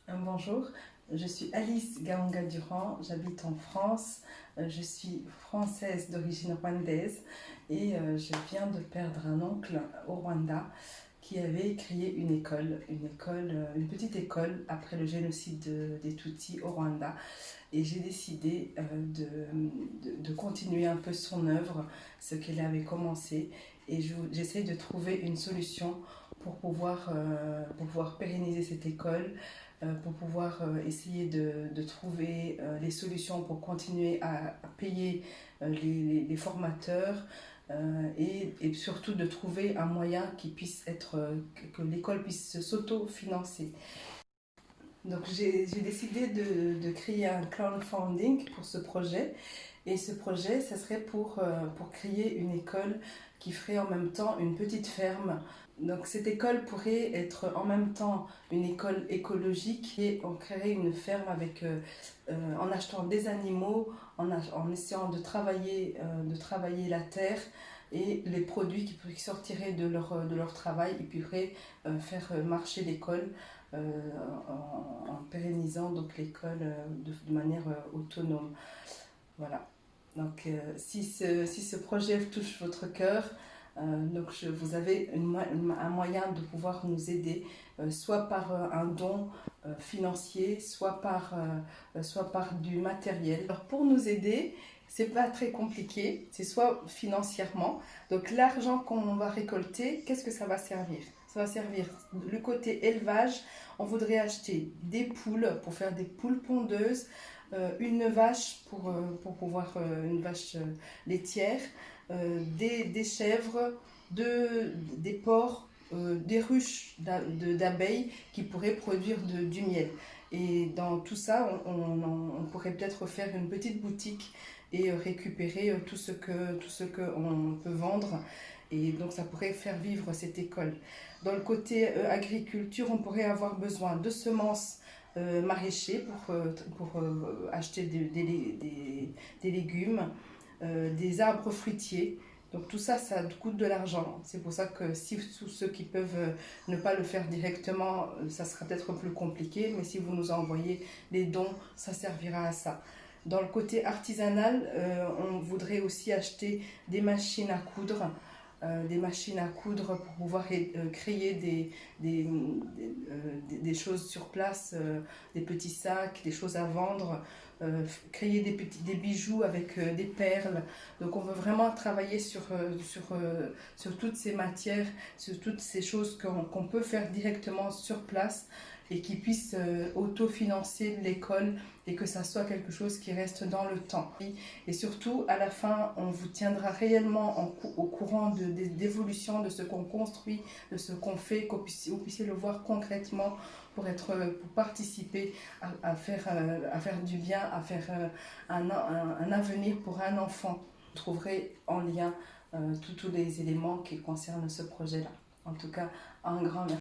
Bonjour, je suis Alice Gaonga-Durand, j'habite en France, je suis française d'origine rwandaise et je viens de perdre un oncle au Rwanda qui avait créé une petite école après le génocide des Tutsis au Rwanda. Et j'ai décidé de continuer un peu son œuvre, ce qu'elle avait commencé. Et j'essaie de trouver une solution pour pouvoir pérenniser cette école, pour pouvoir essayer de trouver les solutions pour continuer à payer les formateurs, et surtout de trouver un moyen qui puisse que l'école puisse s'auto-financer. Donc j'ai décidé de créer un crowdfunding pour ce projet. Et ce projet, ça serait pour créer une école qui ferait en même temps une petite ferme. Donc cette école pourrait être en même temps une école écologique et on créerait une ferme en achetant des animaux, en essayant de travailler la terre et les produits qui sortiraient de leur travail, ils pourraient faire marcher l'école en pérennisant donc l'école de manière autonome. Voilà. Donc, si ce projet touche votre cœur, vous avez un moyen de pouvoir nous aider, soit par un don financier, soit par du matériel. Alors, pour nous aider, c'est pas très compliqué, c'est soit financièrement. Donc, l'argent qu'on va récolter, qu'est-ce que ça va servir? Ça va servir le côté élevage. On voudrait acheter des poules pour faire des poules pondeuses, une vache pour pouvoir une vache laitière, des chèvres, des porcs, des ruches d'abeilles qui pourraient produire du miel. Et dans tout ça, on pourrait peut-être faire une petite boutique et récupérer tout ce que on peut vendre. Et donc ça pourrait faire vivre cette école. Dans le côté agriculture, on pourrait avoir besoin de semences maraîchers pour acheter des légumes, des arbres fruitiers. Donc tout ça, ça coûte de l'argent. C'est pour ça que si tous ceux qui peuvent ne pas le faire directement, ça sera peut-être plus compliqué. Mais si vous nous envoyez les dons, ça servira à ça. Dans le côté artisanal, on voudrait aussi acheter des machines à coudre. Pour pouvoir créer des choses sur place, des petits sacs, des choses à vendre, créer des bijoux avec des perles. Donc on veut vraiment travailler sur toutes ces matières, sur toutes ces choses qu'on peut faire directement sur place et qui puissent autofinancer l'école et que ça soit quelque chose qui reste dans le temps. Et surtout, à la fin, on vous tiendra réellement au courant d'évolution de ce qu'on construit, de ce qu'on fait, que vous puissiez le voir concrètement pour participer à faire du bien, à faire un avenir pour un enfant. Vous trouverez en lien tous les éléments qui concernent ce projet-là. En tout cas, un grand merci.